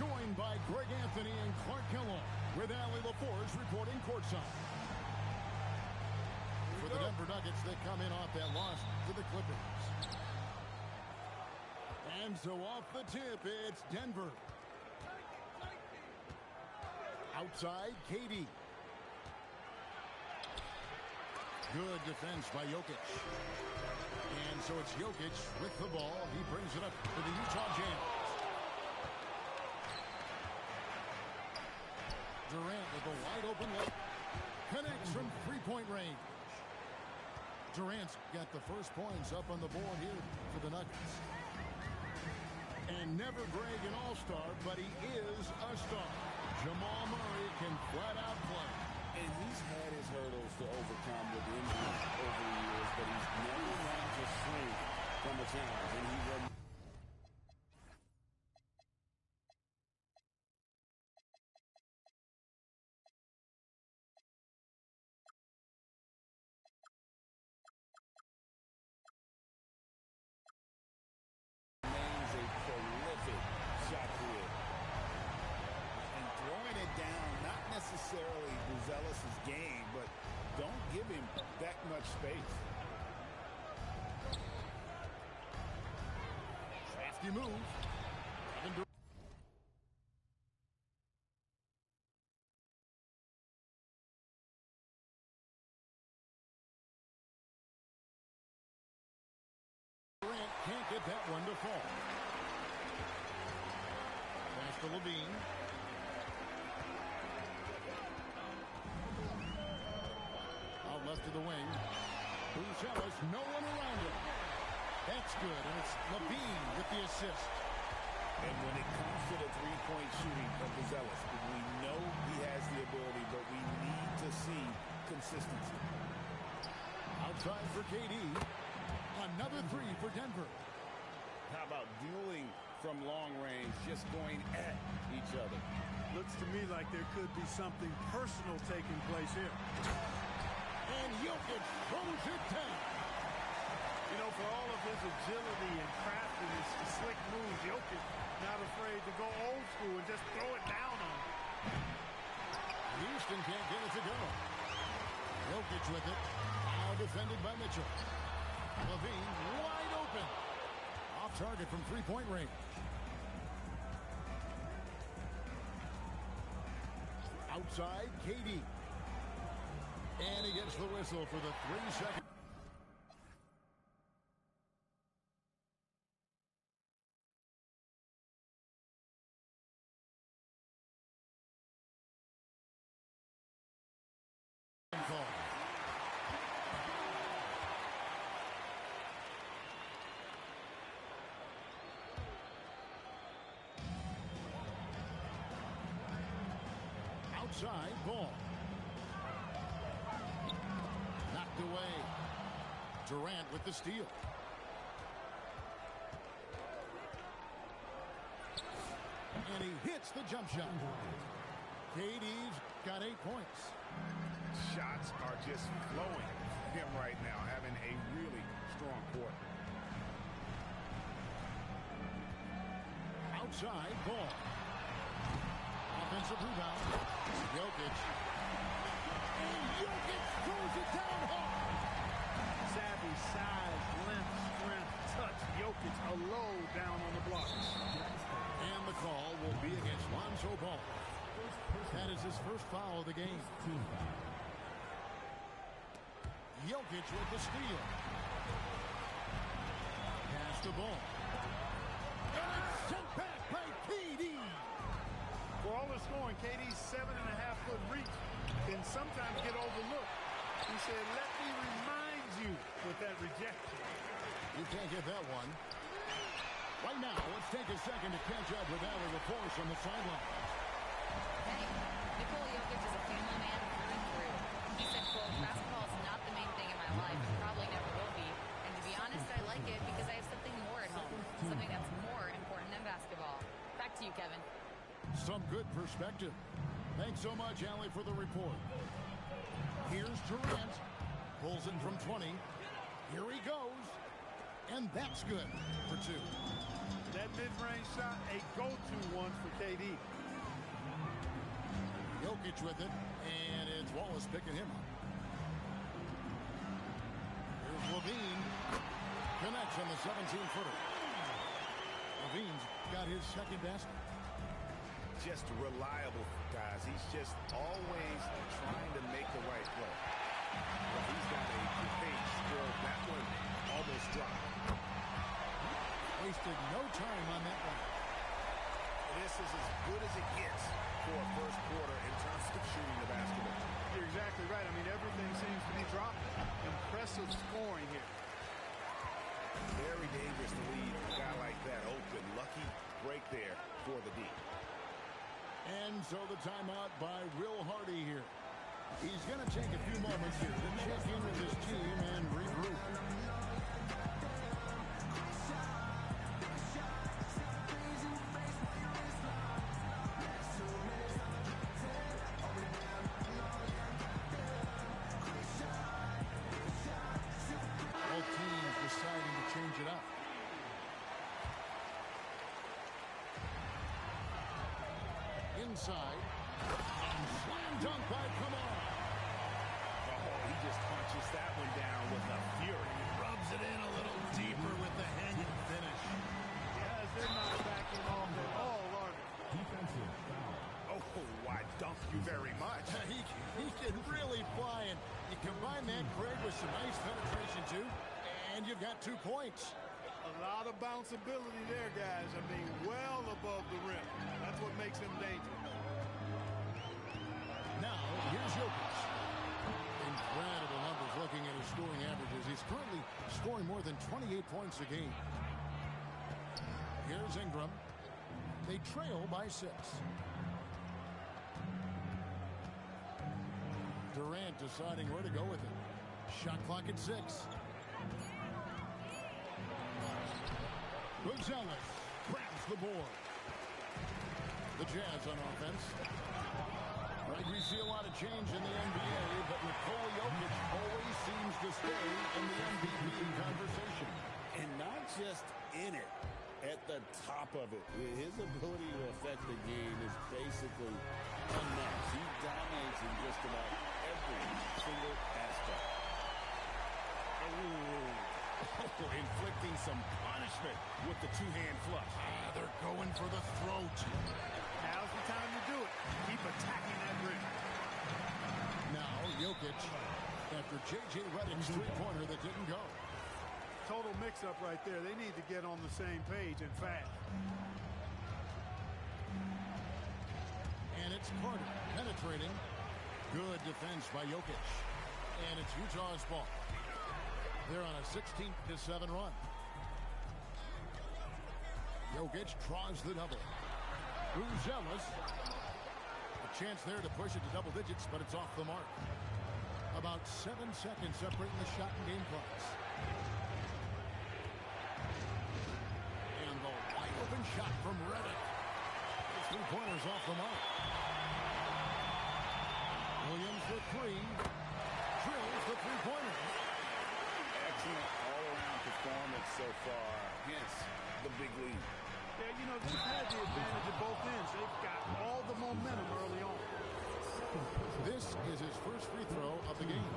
joined by Greg Anthony and Clark Kellogg, with Allie LaForce reporting courtside. For the Denver Nuggets, they come in off that loss to the Clippers. And so off the tip, it's Denver. Outside, KD. Good defense by Jokic. And so it's Jokic with the ball. He brings it up to the Utah Jazz. Durant with a wide open look. Connects from three-point range. Durant's got the first points up on the board here for the Nuggets. And never Greg an all-star, but he is a star. Jamal Murray can flat out play. And he's had his hurdles to overcome with injuries over the years, but he's never run to shrink from a challenge. And he remains a prolific shot creator. And throwing it down, not necessarily Buzelis' game, but don't give him that much space. Crafty move. Durant can't get that one to fall. Pass to Levine. Out left to the wing. Buzelis, no one around him. That's good, and it's Levine with the assist. And when it comes to the three-point shooting of Buzelis, we know he has the ability, but we need to see consistency. Outside for KD. Another three for Denver. How about dueling from long range, just going at each other? Looks to me like there could be something personal taking place here. And Jokic throws it down. You know, for all of his agility and craftiness, the slick moves, Jokic not afraid to go old school and just throw it down on him. Houston can't get it to go. Jokic with it. Now defended by Mitchell. Levine wide open. Off target from three-point range. Outside, KD. And he gets the whistle for the 3-second. Outside, ball. Knocked away. Durant with the steal. And he hits the jump shot. KD's got 8 points. Shots are just flowing for him right now, having a really strong quarter. Outside, ball. Offensive rebound. Jokic. And Jokic throws it down hard. Savvy, size, length, strength, touch. Jokic a low down on the block. And the call will be against Lonzo Ball. That is his first foul of the game. Jokic with the steal. Pass the ball. And it's sent back by KD. For all the scoring, KD's 7.5-foot reach can sometimes get overlooked. He said, let me remind you with that rejection. You can't get that one. Right now, let's take a second to catch up with Allie LaForce on the sideline. Hey, Nikola Jokic is a family man through and through. He said, quote, basketball is not the main thing in my life. It probably never will be. And to be honest, I like it because I have something more at home. Something that's more important than basketball. Back to you, Kevin. Some good perspective. Thanks so much, Allie, for the report. Here's Durant. Pulls in from 20. Here he goes. And that's good for 2. That mid-range shot, a go-to one. ones for KD. Jokic with it, and it's Wallace picking him up. Here's Levine. Connects on the 17-footer. Levine's got his second basket. Just reliable, guys. He's just always trying to make the right play. Well, he's got a good pace for that one. Almost dropped. Wasted no time on that one. This is as good as it gets for a first quarter in terms of shooting the basketball. You're exactly right. I mean, everything seems to be dropping. Impressive scoring here. Very dangerous to leave a guy like that open. Lucky break there for the D. And so the timeout by Will Hardy here. He's going to take a few moments here to check in with his team and regroup. Both teams deciding to change it up. Inside. And slam dunk by Kamara. Oh, he just punches that one down with a fury. Rubs it in a little deeper with the hanging finish. Guys, they're not backing off at all, are they? Defensive foul. Oh, why dunk you very much. He can really fly, and you combine that, Craig, with some nice penetration, too, and you've got 2 points. A lot of bounceability there, guys. I mean, well above the rim. That's what makes him dangerous. Now, here's Jokic. Incredible numbers looking at his scoring averages. He's currently scoring more than 28 points a game. Here's Ingram. They trail by 6. Durant deciding where to go with it. Shot clock at 6. Rosales grabs the board. The Jazz on offense. Right, we see a lot of change in the NBA, but Nikola Jokic always seems to stay in the MVP conversation. And not just in it, at the top of it. His ability to affect the game is basically unmatched. He dominates in just about every single aspect. Inflicting some punishment with the two-hand flush. They're going for the throat. Now's the time to do it. Keep attacking that rim. Now Jokic after J.J. Redick's three-pointer that didn't go. Total mix-up right there. They need to get on the same page and fast. And it's Carter penetrating. Good defense by Jokic. And it's Utah's ball. They're on a 16-7 run. Jokic draws the double. Rosales. A chance there to push it to double digits, but it's off the mark. About 7 seconds separating the shot and game clocks. And the wide open shot from Redick. The three-pointer's off the mark. Williams for 3. Drills the three-pointer. Excellent all-around performance so far. Hence, the big lead. Yeah, you know, they've had the advantage at both ends. They've got all the momentum early on. This is his first free throw of the game.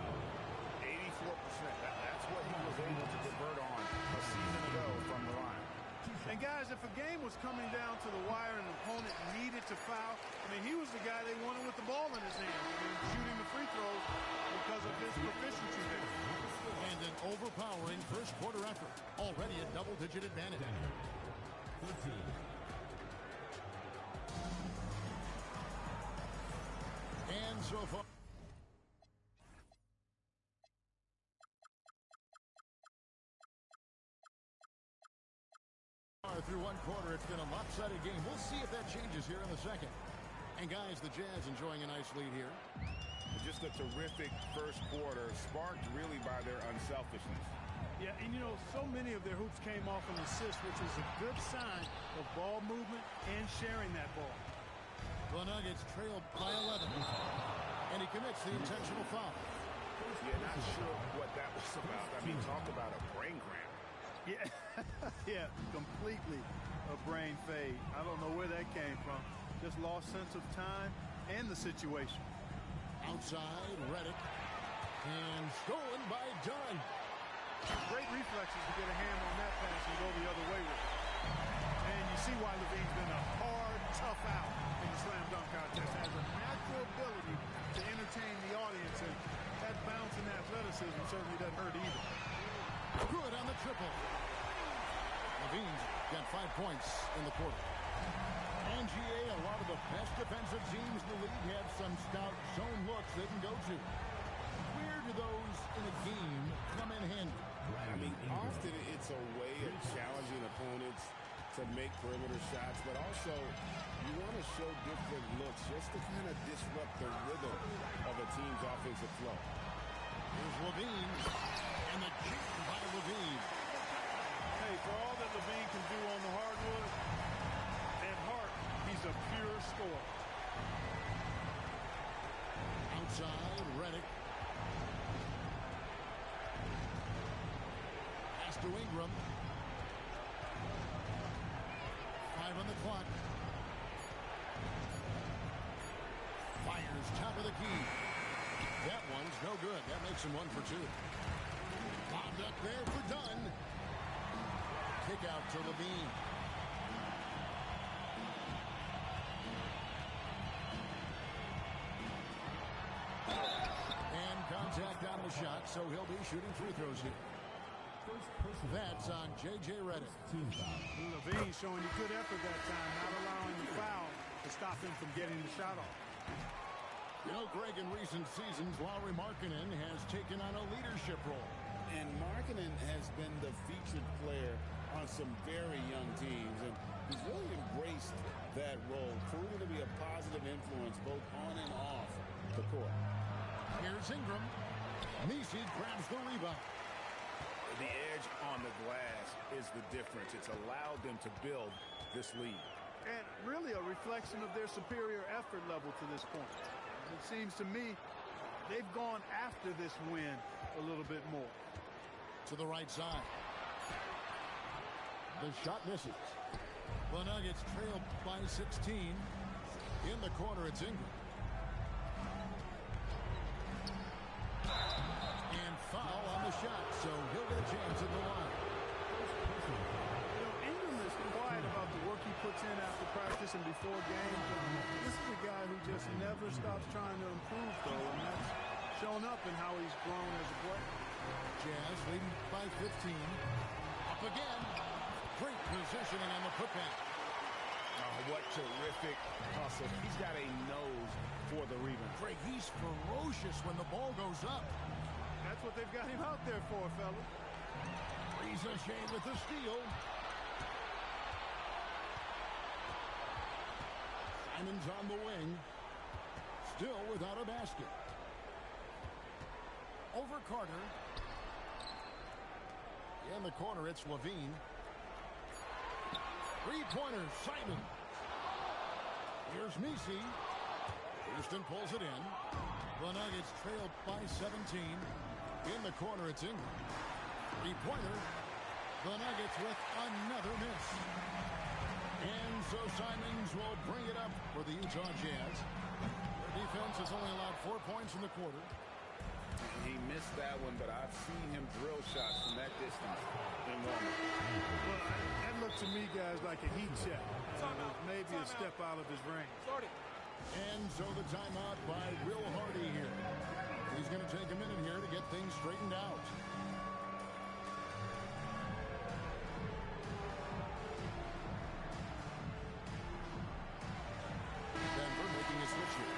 84%. That's what he was able to convert on a season ago from the line. And guys, if a game was coming down to the wire and an opponent needed to foul, I mean, he was the guy they wanted with the ball in his hand. I mean, shooting the free throws because of his proficiency there. And an overpowering first quarter effort. Already a double-digit advantage. 13. And so far. Through one quarter, it's been a lopsided game. We'll see if that changes here in the second. And guys, the Jazz enjoying a nice lead here. Just a terrific first quarter, sparked really by their unselfishness. Yeah, and you know, so many of their hoops came off an assist, which is a good sign of ball movement and sharing that ball. The Nuggets trailed by 11. And he commits the intentional foul. Yeah, not sure what that was about. I mean, talk about a brain cramp. Yeah, yeah, completely a brain fade. I don't know where that came from. Just lost sense of time and the situation. Outside, Redick. And stolen by Dunn. Great reflexes to get a hand on that pass and go the other way with it. And you see why Levine's been a hard, tough out in the slam dunk contest. Has a natural ability to entertain the audience, and that bounce and athleticism certainly doesn't hurt either. Good on the triple. Levine's got 5 points in the quarter. NGA, a lot of the best defensive teams in the league have some stout zone looks they can go to. Where do those in a game come in handy? I mean, often it's a way of challenging opponents to make perimeter shots, but also you want to show different looks just to kind of disrupt the rhythm of a team's offensive flow. Here's Levine, and the jam by Levine. Hey, for all that Levine can do on the hardwood, at heart, he's a pure scorer. Outside, Redick. Pass to Ingram. 5 on the clock. Fires top of the key. That one's no good. That makes him 1 for 2. Bombed up there for Dunn. Kick out to Levine. And contact on the shot, so he'll be shooting free throws here. That's on J.J. Redick. Levine showing you good effort that time, not allowing the foul to stop him from getting the shot off. You know, Greg, in recent seasons, Lauri Markkanen has taken on a leadership role. And Markkanen has been the featured player on some very young teams, and he's really embraced that role, proving to be a positive influence both on and off the court. Here's Ingram. Nisi grabs the rebound. The edge on the glass is the difference. It's allowed them to build this lead. And really a reflection of their superior effort level to this point. It seems to me they've gone after this win a little bit more. To the right side. The shot misses. The Nuggets trail by 16. In the corner, it's Ingram. And foul on the shot, so he'll get a chance at the line. You know, Ingram is quiet about the work he puts in after practice and before games. This is a guy who just never stops trying to improve, though, and that's shown up in how he's grown as a player. Jazz leading by 15. Up again. Great positioning on the putback. Oh, what terrific hustle. He's got a nose for the rebound. Greg, he's ferocious when the ball goes up. That's what they've got him out there for, fella. Reza Shane with the steal. Simon's on the wing. Still without a basket. Over Carter. In the corner, it's Levine. Three-pointer, Simon. Here's Nisi. Houston pulls it in. The Nuggets trailed by 17. In the corner, it's Ingram. Three-pointer. The Nuggets with another miss. And so Simons will bring it up for the Utah Jazz. Their defense has only allowed 4 points in the quarter. He missed that one, but I've seen him drill shots from that distance in warm-up. Well, that looked to me, guys, like a heat check. Maybe a step out of his range. And so the timeout by Will Hardy here. He's going to take a minute here to get things straightened out. Denver making a switch here.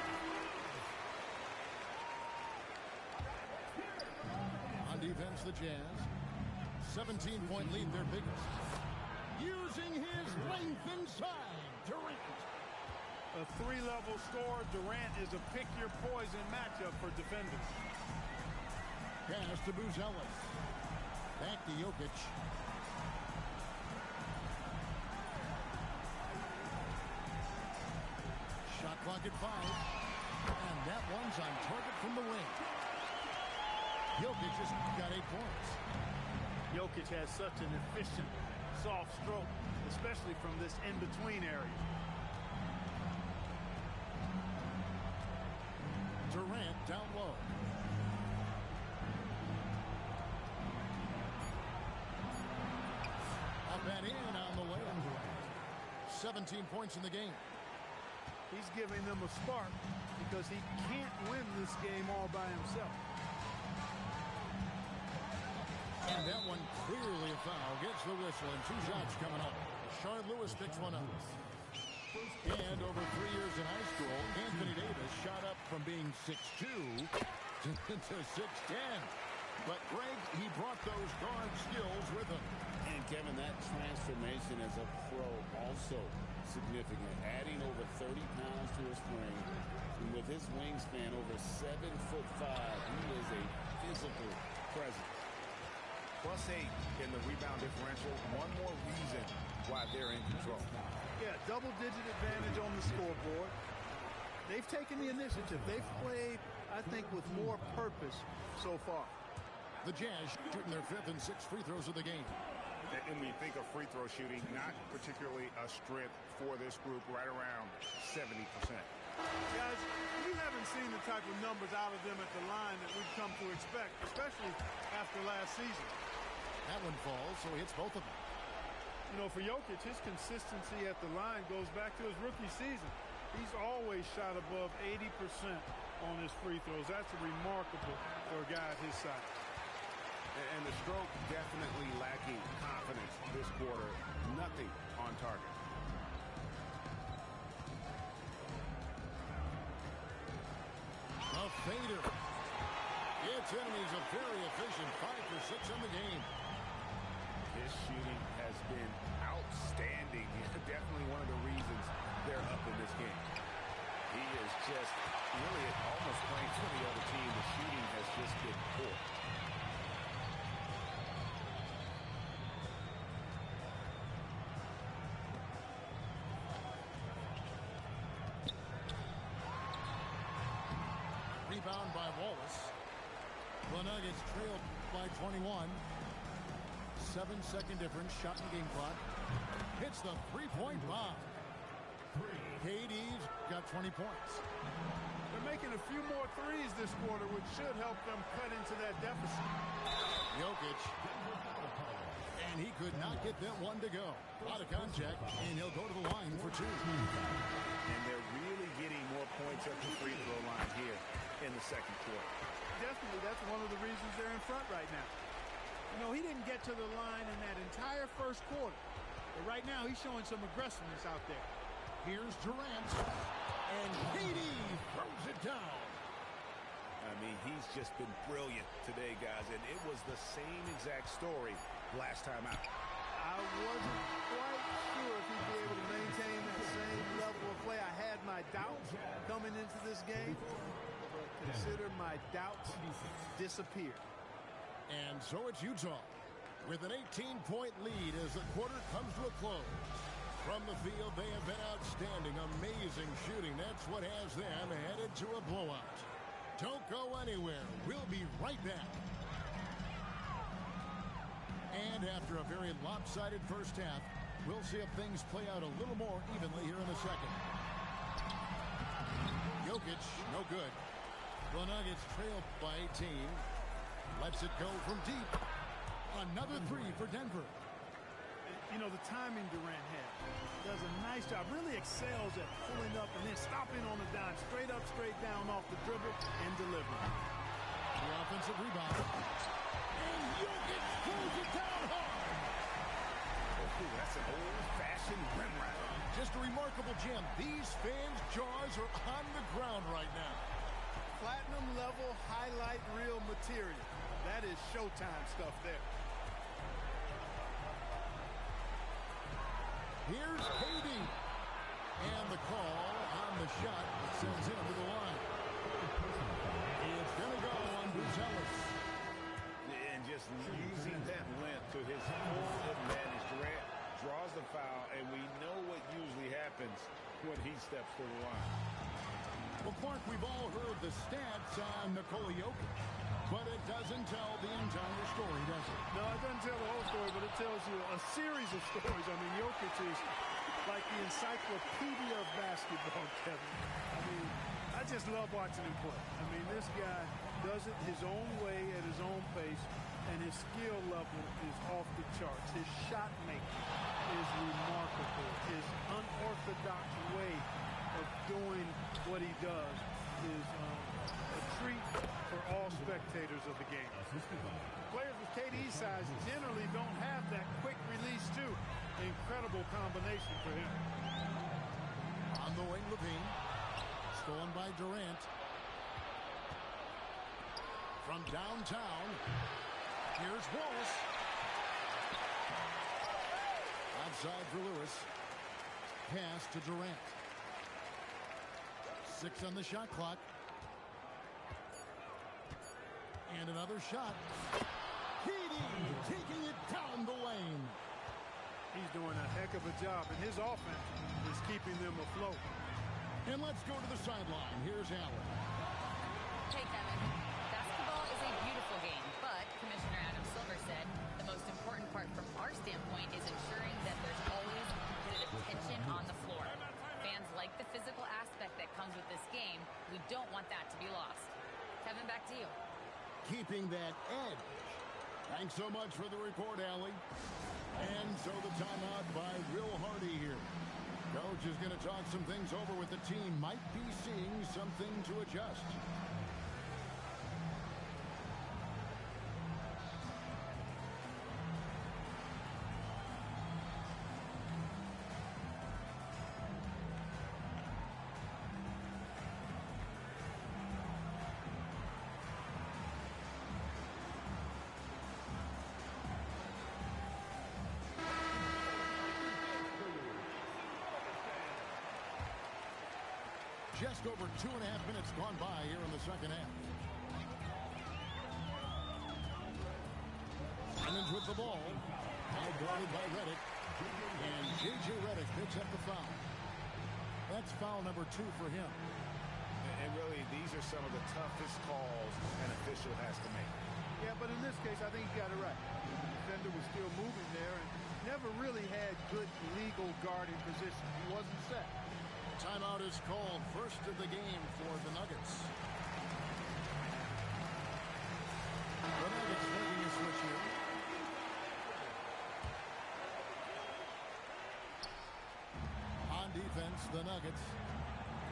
On defense, the Jazz. 17-point lead, their biggest. Using his length inside, Durant. A three-level scorer, Durant is a pick-your-poison matchup for defenders. Pass to Buzelis. Back to Jokic. Shot clock at 5. And that one's on target from the wing. Jokic has got 8 points. Jokic has such an efficient, soft stroke, especially from this in-between area. down low. Up and in on the way. 17 points in the game. He's giving them a spark because he can't win this game all by himself. And that one clearly a foul. Gets the whistle and 2 shots coming up. Sean Lewis picks one up. And over 3 years in high school, Anthony Davis shot up from being 6'2" to 6'10". But Greg, he brought those guard skills with him. And Kevin, that transformation as a pro also significant. Adding over 30 pounds to his frame. And with his wingspan over 7'5", he is a physical presence. +8 in the rebound differential. One more reason why they're in control. Yeah, double-digit advantage on the scoreboard. They've taken the initiative. They've played, I think, with more purpose so far. The Jazz shooting their 5th and 6th free throws of the game. And when you think of free throw shooting, not particularly a strength for this group, right around 70%. Guys, we haven't seen the type of numbers out of them at the line that we've come to expect, especially after last season. That one falls, so he hits both of them. You know, for Jokic, his consistency at the line goes back to his rookie season. He's always shot above 80% on his free throws. That's remarkable for a guy at his size. And the stroke definitely lacking confidence this quarter. Nothing on target. A fader. It's in. He's a very efficient 5 for 6 in the game. His shooting has been outstanding. Definitely one of the reasons they're up in this game. He is just really almost playing for the other team. The shooting has just been poor. Rebound by Wallace. The Nuggets trailed by 21. 7-second difference. Shot in game clock. Hits the three-point bomb. KD's got 20 points. They're making a few more threes this quarter, which should help them cut into that deficit. Jokic. And he could not get that one to go. A lot of contact, and he'll go to the line for 2. And they're really getting more points at the free throw line here in the second quarter. Definitely, that's one of the reasons they're in front right now. You know, he didn't get to the line in that entire first quarter. But right now, he's showing some aggressiveness out there. Here's Durant. And KD throws it down. I mean, he's just been brilliant today, guys. And it was the same exact story last time out. I wasn't quite sure if he'd be able to maintain that same level of play. I had my doubts coming into this game. But consider my doubts disappear. And so it's Utah with an 18-point lead as the quarter comes to a close. From the field, they have been outstanding, amazing shooting. That's what has them headed to a blowout. Don't go anywhere. We'll be right back. And after a very lopsided first half, we'll see if things play out a little more evenly here in the second. Jokic, no good. The Nuggets trail by 18. Lets it go from deep. Another 3 for Denver. You know, the timing Durant had. Does a nice job. Really excels at pulling up and then stopping on the dime. Straight up, straight down off the dribble and delivering. The offensive rebound. And Jokic throws it down hard. Oh, that's an old-fashioned rim runner. Just a remarkable gem. These fans' jaws are on the ground right now. Platinum level highlight reel material. That is Showtime stuff there. Here's KD. And the call on the shot sends him to the line. It's going to go on Buzelis. And just using that length to his full advantage. Durant draws the foul, and we know what usually happens when he steps to the line. Well, Clark, we've all heard the stats on Nikola Jokic, but it doesn't tell the entire story, does it? No, it doesn't tell the whole story, but it tells you a series of stories. I mean, Jokic is like the encyclopedia of basketball, Kevin. I mean, I just love watching him play. I mean, this guy does it his own way at his own pace, and his skill level is off the charts. His shot making is remarkable. His unorthodox way of doing what he does is a treat for all spectators of the game. Players with KD's size generally don't have that quick release, too. Incredible combination for him. On the wing, Levine. Stolen by Durant. From downtown, here's Wallace. Outside for Lewis. Pass to Durant. 6 on the shot clock. And another shot. Keating taking it down the lane. He's doing a heck of a job, and his offense is keeping them afloat. And let's go to the sideline. Here's Allen. Hey, Kevin. Basketball is a beautiful game, but Commissioner Adam Silver said the most important part from our standpoint is ensuring that there's always good attention on the floor. Fans like the physical aspect that comes with this game. We don't want that to be lost. Kevin, back to you. Keeping that edge. Thanks so much for the report, Allie. And so the timeout by Will Hardy here. Coach is going to talk some things over with the team. Might be seeing something to adjust. Just over 2.5 minutes gone by here in the second half. Simons with the ball. Now guarded by Redick. And J.J. Redick picks up the foul. That's foul number 2 for him. And really, these are some of the toughest calls an official has to make. Yeah, but in this case, I think he got it right. The defender was still moving there and never really had good legal guarding position. He wasn't set. Timeout is called. First of the game for the Nuggets. The Nuggets making a switch here. On defense, the Nuggets.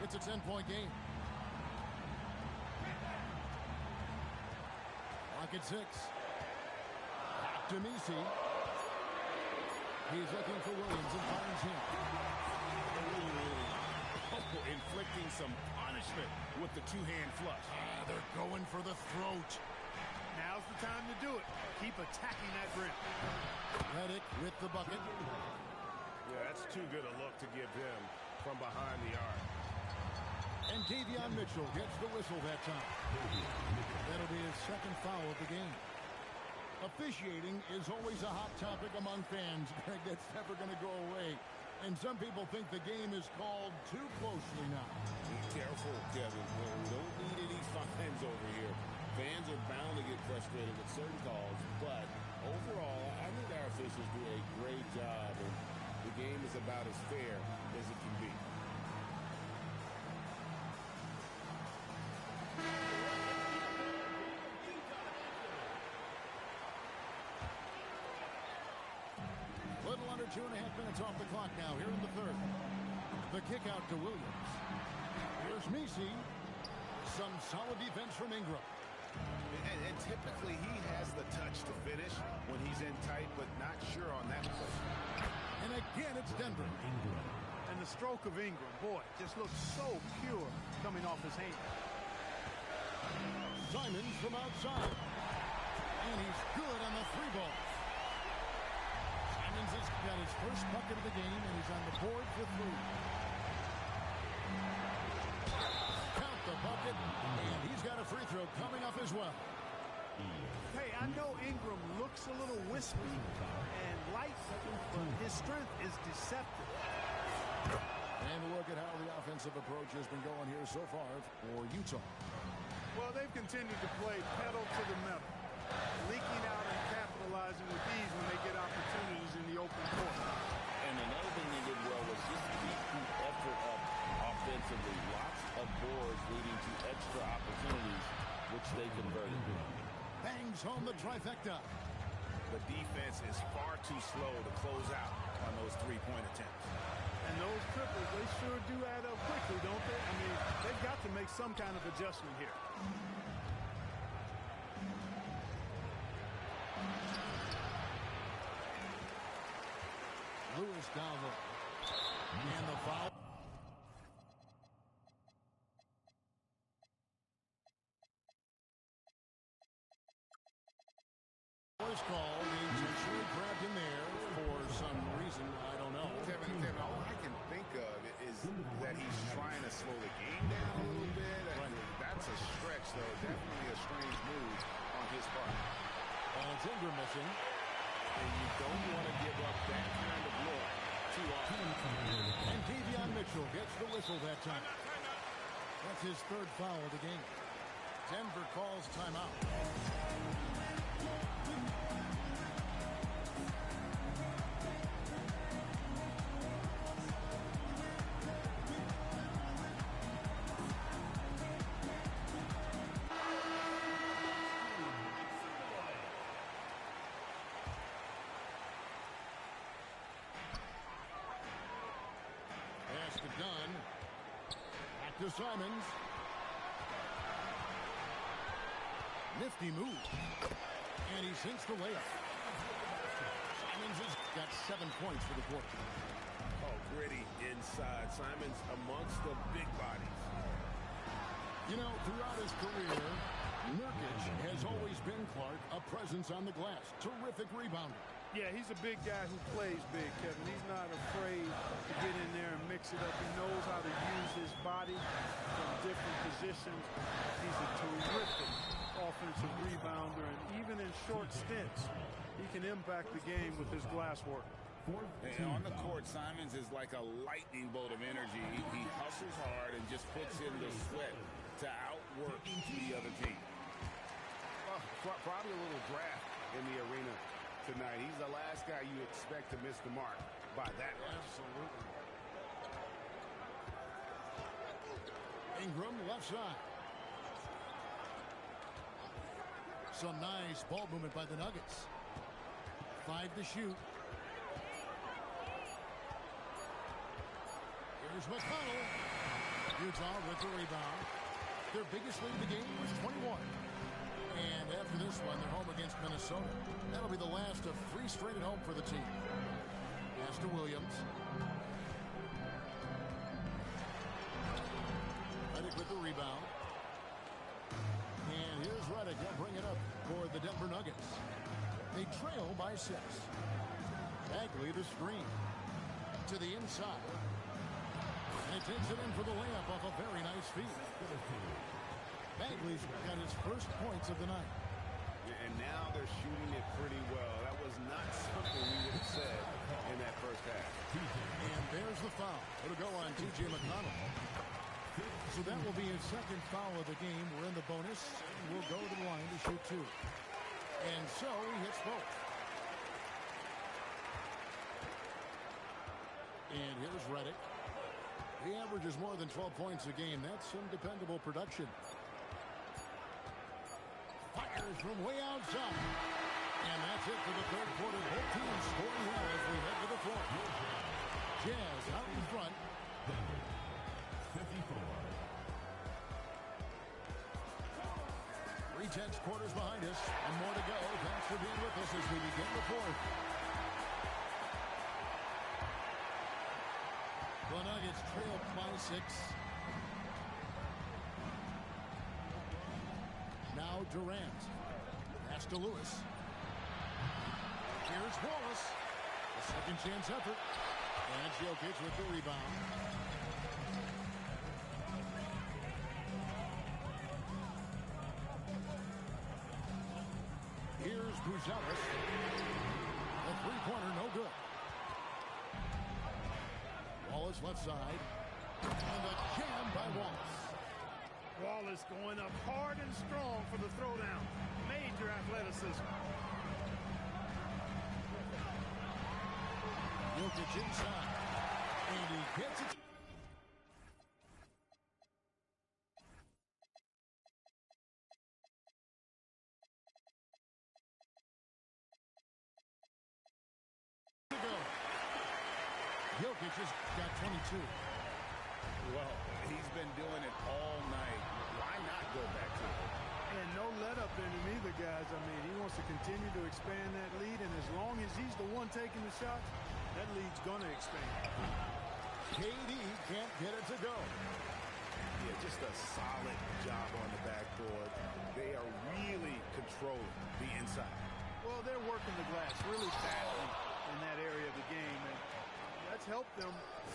It's a 10-point game. Clock at 6. Back to Messi. He's looking for Williams and finds him. Inflicting some punishment with the two-hand flush. They're going for the throat. Now's the time to do it. Keep attacking that rim. Redick with the bucket. Yeah, that's too good a look to give him from behind the arc. And Davion Mitchell gets the whistle that time. That'll be his second foul of the game. Officiating is always a hot topic among fans. That's never going to go away. And some people think the game is called too closely now. Be careful, Kevin. We don't need any fines over here. Fans are bound to get frustrated with certain calls, but overall, I think our officials do a great job, and the game is about as fair as it can be. Little under 2.5 minutes off the clock now here in the third. The kick out to Williams. Here's Messi. Some solid defense from Ingram. And typically he has the touch to finish when he's in tight, but not sure on that play. And again, it's Denver. And the stroke of Ingram, boy, just looks so pure coming off his hand. Simons from outside. And he's good on the 3-ball. Simons has got his first bucket of the game, and he's on the board for 3. Count the bucket, and he's got a free throw coming up as well. Hey, I know Ingram looks a little wispy and light, but his strength is deceptive. And a look at how the offensive approach has been going here so far for Utah. Well, they've continued to play pedal to the metal, leaking out and capitalizing with ease when they get opportunities in the open court. And another thing they did well was just keep the effort up offensively. Lots of boards leading they converted. Bangs home the trifecta. The defense is far too slow to close out on those three-point attempts. And those triples, they sure do add up quickly, don't they? I mean, they've got to make some kind of adjustment here. Lewis down low. And the foul. Was called, intentionally grabbed in there for some reason, I don't know. Kevin, all I can think of is that he's trying to slow the game down a little bit. Right. That's a stretch, though. Definitely a strange move on his part. And it's Ingram missing. And you don't want to give up that kind of look too often. And Davion Mitchell gets the whistle that time. That's his third foul of the game. Denver calls timeout. Pass to Dunn. Back to Simons. Nifty move. And he sinks the layup. Simons has got 7 points for the quarter. Oh, gritty inside. Simons amongst the big bodies. You know, throughout his career, Nurkic has always been, Clark, a presence on the glass. Terrific rebounder. Yeah, he's a big guy who plays big, Kevin. He's not afraid to get in there and mix it up. He knows how to use his body from different positions. He's a terrific offensive rebounder, and even in short stints, he can impact the game with his glass work. And on the court, Simons is like a lightning bolt of energy. He hustles hard and just puts in the sweat to outwork the other team. Well, probably a little draft in the arena tonight. He's the last guy you expect to miss the mark by that much. Absolutely. Ingram left side. Some nice ball movement by the Nuggets. 5 to shoot. Here's McConnell. Utah with the rebound. Their biggest lead of the game was 21. And after this one, they're home against Minnesota. That'll be the last of 3 straight at home for the team. Pass to Williams. Redick with the rebound. And here's Redick. He'll bring it up for the Denver Nuggets. They trail by 6. Bagley the screen. To the inside. And takes it in for the layup off a very nice feed. Bagley's got his first points of the night. And now they're shooting it pretty well. That was not something we would have said in that first half. And there's the foul. It'll go on T.J. McConnell. So that will be his second foul of the game. We're in the bonus. We'll go to the line to shoot 2. And so he hits both. And here's Redick. He averages more than 12 points a game. That's some dependable production. Fires from way outside. And that's it for the third quarter. Both teams scoring well as we head to the fourth. Jazz out in front. 54. 3/10 quarters behind us. And more to go. Thanks for being with us as we begin the fourth. The Nuggets trail by 6. Now Durant. Pass to Lewis. Here's Wallace. A second chance effort. And Jokic with the rebound. Here's Buzelis. The three-pointer no good. Wallace left side. And the jam by Wallace. Wallace going up hard and strong for the throwdown. Major athleticism. Jokic inside. And he gets it. Jokic has got 22. Well, he's been doing it all night. Why not go back to it? And no let up in him either, guys. I mean, he wants to continue to expand that lead, and as long as he's the one taking the shots, that lead's going to expand. KD can't get it to go. Yeah, just a solid job on the backboard. They are really controlling the inside. Well, they're working the glass really badly in that area of the game, and that's helped them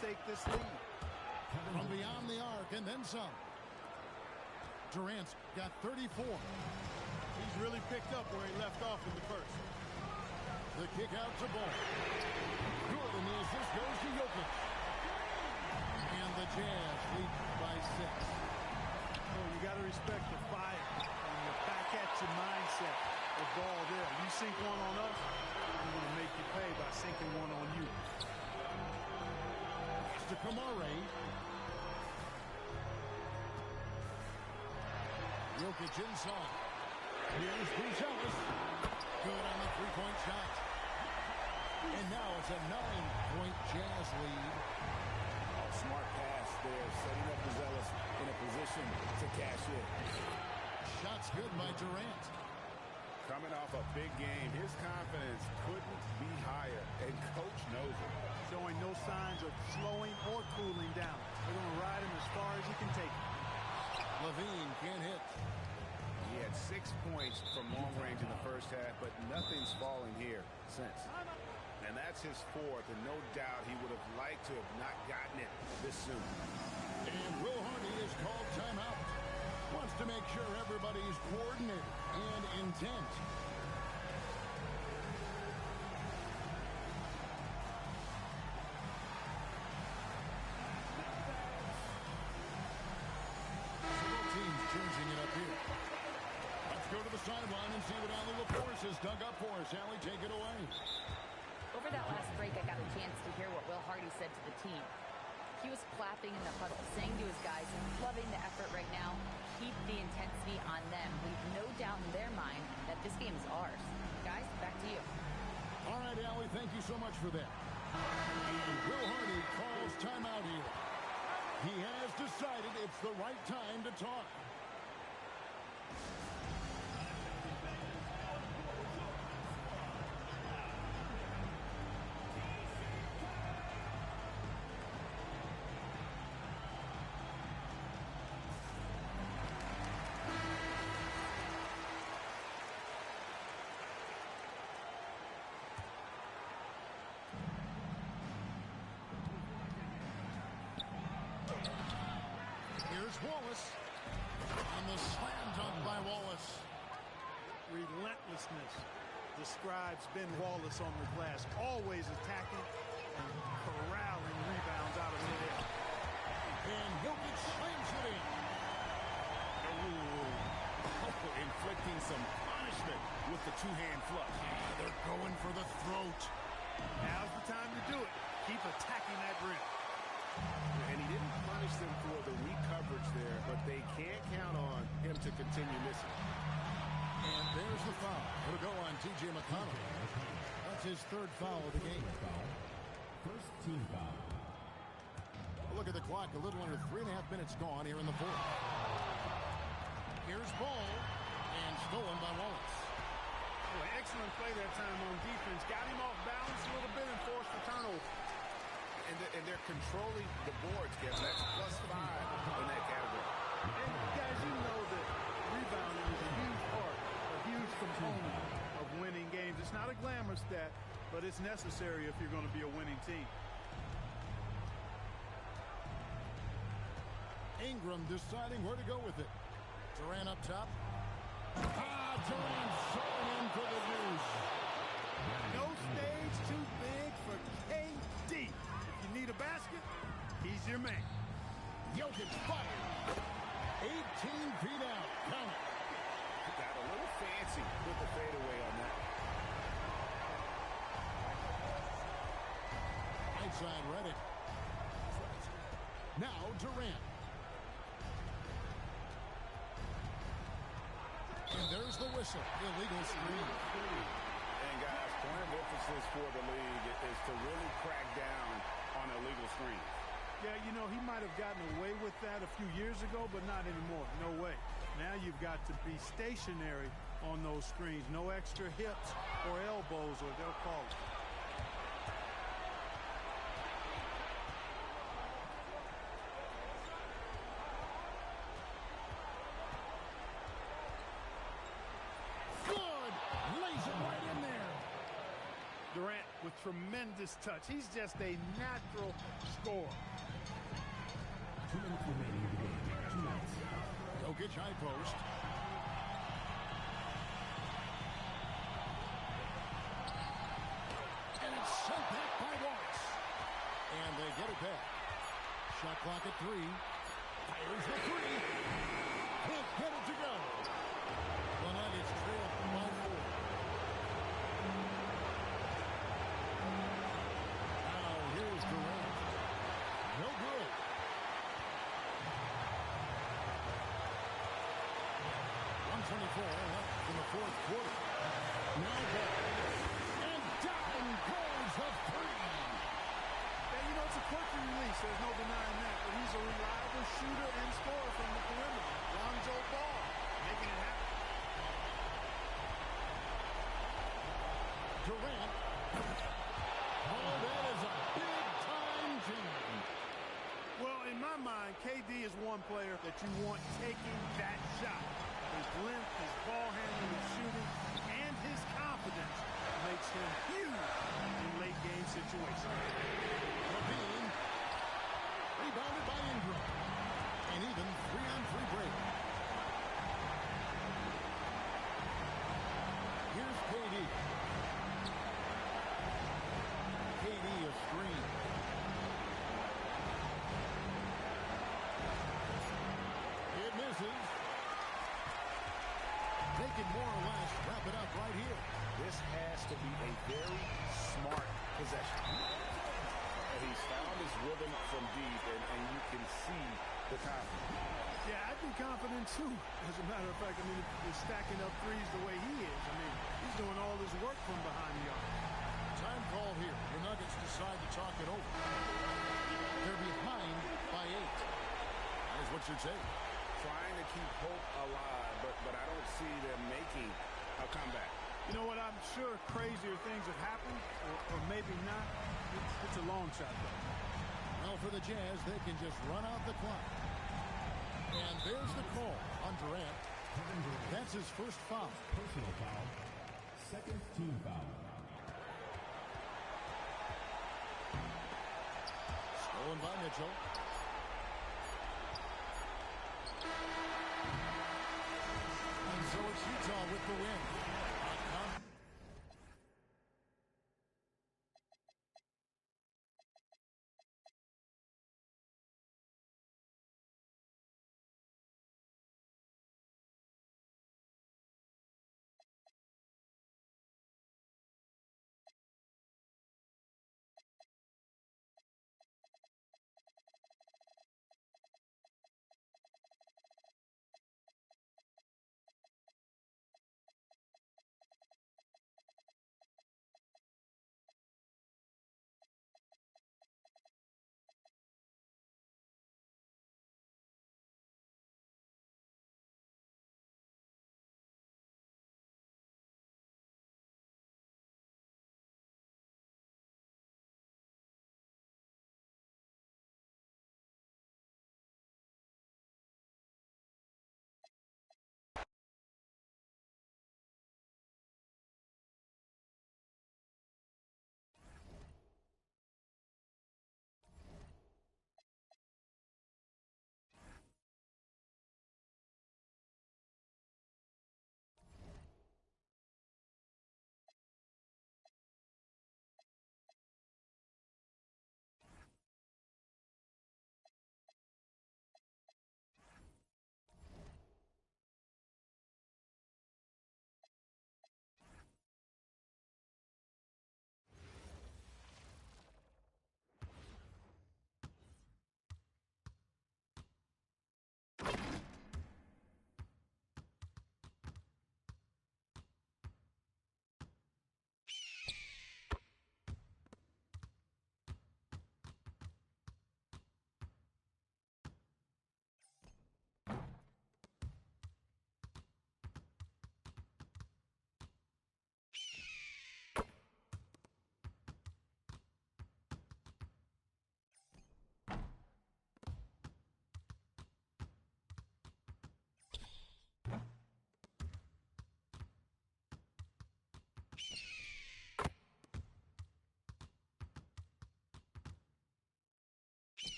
stake this lead. From beyond the arc and then some. Durant's got 34. He's really picked up where he left off in the first. The kick out to Ball. Good, and the assist goes to Jokic. And the Jazz lead by 6. Oh, you got to respect the fire and the back-at-you mindset of Ball there. You sink one on us, I'm going to make you pay by sinking one on you. To Kamare. Jokic inside. Here's Buzelis. Good on the three-point shot. And now it's a 9-point Jazz lead. Oh, smart pass there, setting up Buzelis in a position to cash in. Shot's good by Durant. Coming off a big game, his confidence couldn't be higher, and coach knows it. Showing no signs of slowing or cooling down. They're going to ride him as far as he can take him. Levine can't hit. He had 6 points from long range in the first half, but nothing's fallen here since. And that's his 4th, and no doubt he would have liked to have not gotten it this soon. And Will Hardy is called timeout. Wants to make sure everybody's coordinated and intent. Several teams changing it up here. Let's go to the sideline and see what Allie LaForce has dug up for us. Allie, take it away. Over that last break, I got a chance to hear what Will Hardy said to the team. He was clapping in the huddle, saying to his guys, loving the effort right now. Keep the intensity on them. Leave no doubt in their mind that this game is ours. Guys, back to you. All right, Allie, thank you so much for that. And Will Hardy calls timeout here. He has decided it's the right time to talk. Here's Wallace. And the slam dunk by Wallace. Relentlessness describes Ben Wallace on the glass. Always attacking and corralling rebounds out of midair. And Jokic slams it in. Oh, inflicting some punishment with the two-hand flush. They're going for the throat. Now's the time to do it. Keep attacking that rim. And he didn't punish them for the weak coverage there, but they can't count on him to continue missing. And there's the foul. It'll go on T.J. McConnell. That's his 3rd foul of the game. First team foul. Look at the clock. A little under 3.5 minutes gone here in the 4th. Here's Ball. And stolen by Wallace. Well, excellent play that time on defense. Got him off balance a little bit and forced the turnover. And they're controlling the boards, Kevin. That's +5 in that category. And guys, you know that rebounding is a huge part, a huge component of winning games. It's not a glamour stat, but it's necessary if you're going to be a winning team. Ingram deciding where to go with it. Durant up top. Durant throwing in for the deuce. No stage too big for KD. If you need a basket, he's your man. Jokic fired. 18 feet out. Count it. Got a little fancy with the fadeaway on that. Right side ready. Now Durant. And there's the whistle. Illegal screen. And guys, point of emphasis for the league is to really crack down on illegal screens. Yeah, you know, he might have gotten away with that a few years ago, but not anymore. No way. Now you've got to be stationary on those screens. No extra hips or elbows, or they'll call it. Good! Lays it right in there. Durant with tremendous touch. He's just a natural scorer. 2 minutes remaining in the game. 2 minutes. Jokic high post. And it's sent back by Wallace. And they get it back. Shot clock at 3. Fires the 3. Can't get it to go. The Nuggets trail by 4. Now here's Durant. No good. Left in the fourth quarter. Now ball. And down goes the 3. Yeah, you know, it's a quick release. There's no denying that. But he's a reliable shooter and scorer from the perimeter. Lonzo Ball making it happen. Durant. Oh, that is a big-time jam. Well, in my mind, KD is one player that you want taking that shot. His length, his ball handling, his shooting, and his confidence makes him huge in late-game situations. Levine. Rebounded by Ingram. And even 3-on-3 break. Here's KD. KD a screen. It misses. They can more or less wrap it up right here. This has to be a very smart possession. He's found his rhythm from deep, and you can see the confidence. Yeah, I'd be confident, too. As a matter of fact, I mean, if he's stacking up threes the way he is. I mean, he's doing all this work from behind the arc. Time call here. The Nuggets decide to talk it over. They're behind by 8. Here's what you take. Trying to keep hope alive, but I don't see them making a comeback. You know what? I'm sure crazier things have happened, or maybe not. It's a long shot, though. Well, for the Jazz, they can just run out the clock. And there's the call on Durant. That's his first foul. Personal foul. Second team foul. Stolen by Mitchell. And so it's Utah with the win.